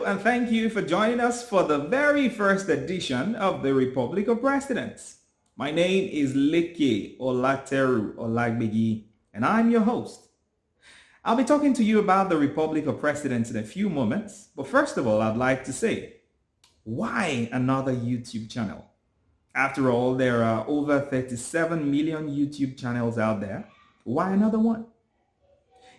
and thank you for joining us for the very first edition of the Republic of Presidents. My name is Leke Olateru Olagbegi, and I'm your host. I'll be talking to you about the Republic of Presidents in a few moments, but first of all, I'd like to say, why another YouTube channel? After all, there are over 37 million YouTube channels out there. Why another one?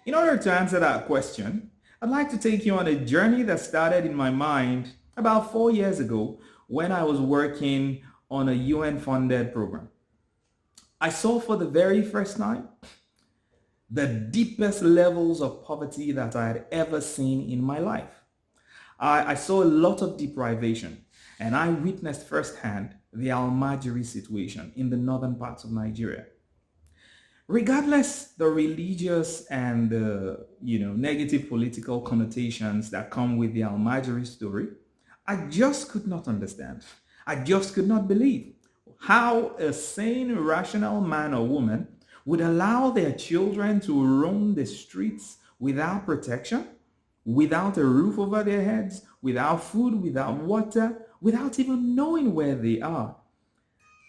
In order to answer that question, I'd like to take you on a journey that started in my mind about 4 years ago when I was working on a UN-funded program. I saw for the very first time the deepest levels of poverty that I had ever seen in my life. I saw a lot of deprivation, and I witnessed firsthand the Almajiri situation in the northern parts of Nigeria. Regardless the religious and negative political connotations that come with the Almajiri story, I just could not understand. I just could not believe how a sane, rational man or woman would allow their children to roam the streets without protection, without a roof over their heads, without food, without water, without even knowing where they are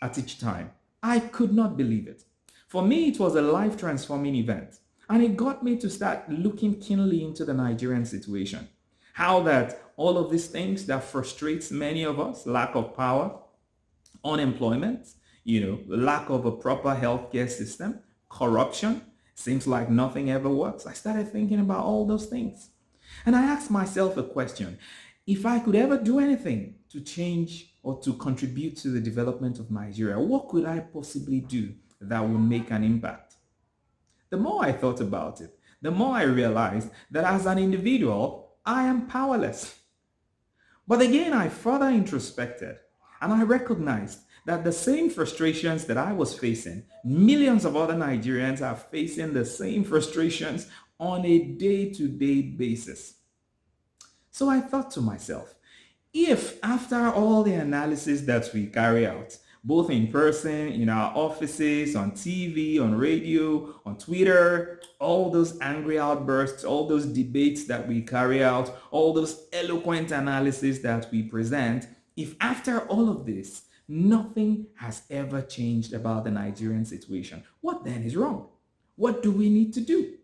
at each time. I could not believe it. For me, it was a life-transforming event, and it got me to start looking keenly into the Nigerian situation. How that all of these things that frustrates many of us, lack of power, unemployment, lack of a proper healthcare system, corruption, seems like nothing ever works. I started thinking about all those things. And I asked myself a question. If I could ever do anything to change or to contribute to the development of Nigeria, what could I possibly do that would make an impact? The more I thought about it, the more I realized that as an individual, I am powerless. But again, I further introspected and I recognized that the same frustrations that I was facing, millions of other Nigerians are facing the same frustrations on a day-to-day basis. So I thought to myself, if after all the analysis that we carry out, both in person, in our offices, on TV, on radio, on Twitter, all those angry outbursts, all those debates that we carry out, all those eloquent analysis that we present, if after all of this, nothing has ever changed about the Nigerian situation, what then is wrong? What do we need to do?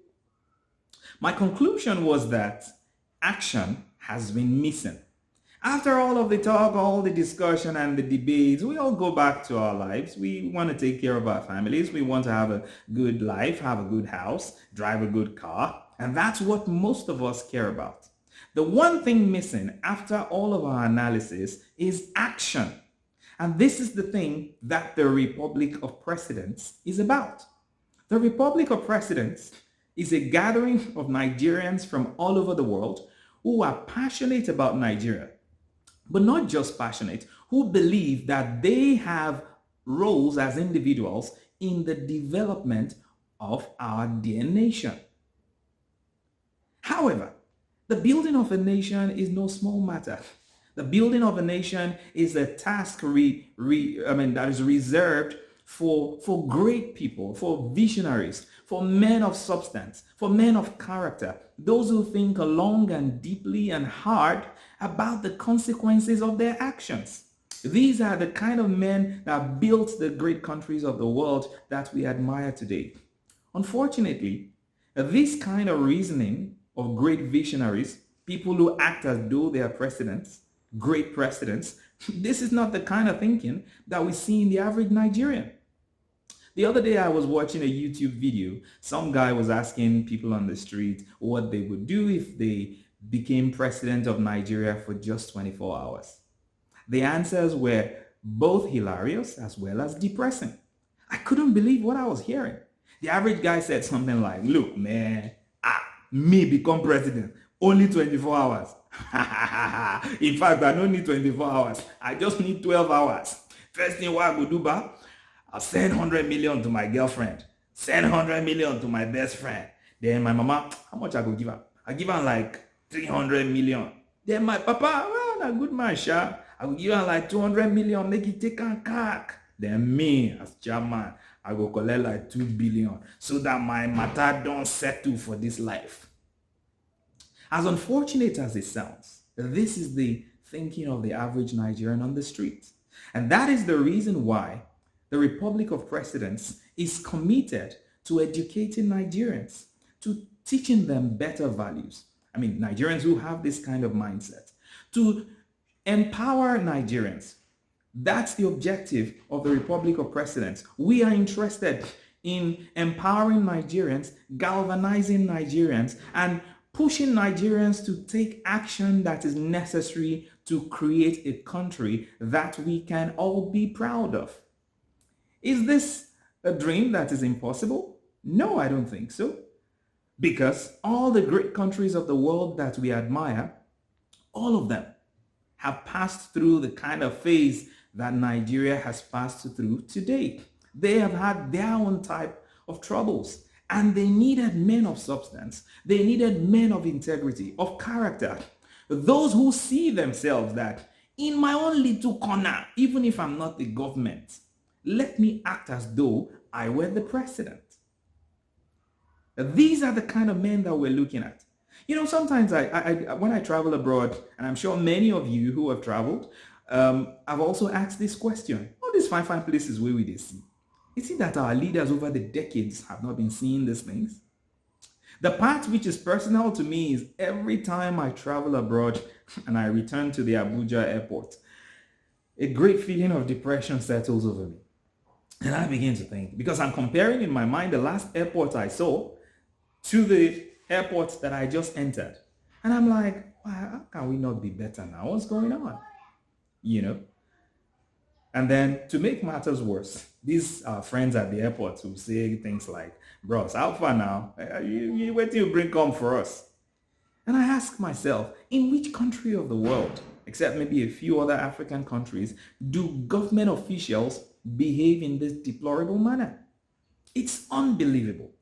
My conclusion was that action has been missing. After all of the talk, all the discussion and the debates, we all go back to our lives. We want to take care of our families. We want to have a good life, have a good house, drive a good car. And that's what most of us care about. The one thing missing after all of our analysis is action. And this is the thing that the Republic of Presidents is about. The Republic of Presidents is a gathering of Nigerians from all over the world who are passionate about Nigeria. But not just passionate, who believe that they have roles as individuals in the development of our dear nation. However, the building of a nation is no small matter. The building of a nation is a task that is reserved for great people, for visionaries, for men of substance, for men of character, those who think long and deeply and hard about the consequences of their actions. These are the kind of men that built the great countries of the world that we admire today. Unfortunately, this kind of reasoning of great visionaries, people who act as though they are presidents, great presidents, this is not the kind of thinking that we see in the average Nigerian. The other day I was watching a YouTube video. Some guy was asking people on the street what they would do if they became president of Nigeria for just 24 hours. The answers were both hilarious as well as depressing. I couldn't believe what I was hearing. The average guy said something like, look, man, me become president, only 24 hours. In fact, I don't need 24 hours. I just need 12 hours. First thing what I go do, I'll send 100 million to my girlfriend, send 100 million to my best friend. Then my mama, how much I go give her? I give her like 300 million. Then my papa, well, a good man, sha. I will give her like 200 million, make it take a cack. Then me, as chairman, I go collect like 2 billion so that my matter don't settle for this life. As unfortunate as it sounds, This is the thinking of the average Nigerian on the street. And that is the reason why the Republic of Presidents is committed to educating Nigerians, to teaching them better values. I mean, Nigerians who have this kind of mindset, to empower Nigerians. That's the objective of the Republic of Presidents. We are interested in empowering Nigerians, galvanizing Nigerians, and pushing Nigerians to take action that is necessary to create a country that we can all be proud of. Is this a dream that is impossible? No, I don't think so. Because all the great countries of the world that we admire, all of them have passed through the kind of phase that Nigeria has passed through today. They have had their own type of troubles, and they needed men of substance. They needed men of integrity, of character. Those who see themselves that in my own little corner, even if I'm not the government, let me act as though I were the president. These are the kind of men that we're looking at. You know, sometimes when I travel abroad, and I'm sure many of you who have traveled, I've also asked this question. All these fine places where we they see. Is it that our leaders over the decades have not been seeing these things? The part which is personal to me is every time I travel abroad and I return to the Abuja airport, a great feeling of depression settles over me. And I begin to think, because I'm comparing in my mind the last airport I saw to the airport that I just entered. And I'm like, how can we not be better now? What's going on? You know? And then to make matters worse, these friends at the airport who say things like, bros, how far now? You wait till you bring come for us. And I ask myself, in which country of the world, except maybe a few other African countries, do government officials behave in this deplorable manner? It's unbelievable.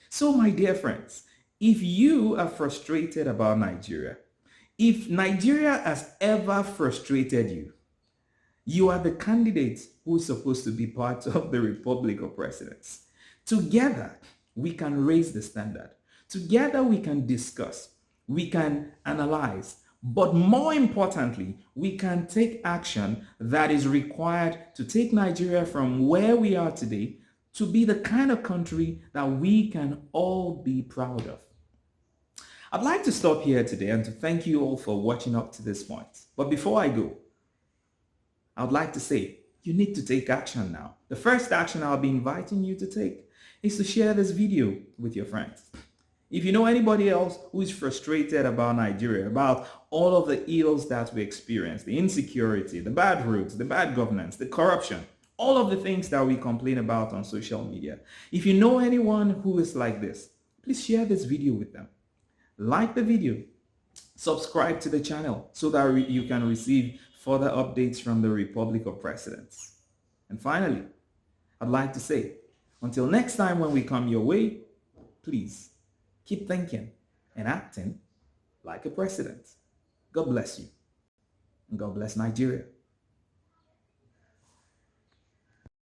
So my dear friends, if you are frustrated about Nigeria, if Nigeria has ever frustrated you, you are the candidate who is supposed to be part of the Republic of Presidents. Together, we can raise the standard. Together, we can discuss. We can analyze. But more importantly, we can take action that is required to take Nigeria from where we are today to be the kind of country that we can all be proud of. I'd like to stop here today and to thank you all for watching up to this point. But before I go, I would like to say, you need to take action now. The first action I'll be inviting you to take is to share this video with your friends. If you know anybody else who is frustrated about Nigeria, about all of the ills that we experience, the insecurity, the bad roads, the bad governance, the corruption, all of the things that we complain about on social media. If you know anyone who is like this, please share this video with them. Like the video, subscribe to the channel so that you can receive further updates from the Republic of Presidents. And finally, I'd like to say, until next time when we come your way, please keep thinking and acting like a president. God bless you. And God bless Nigeria.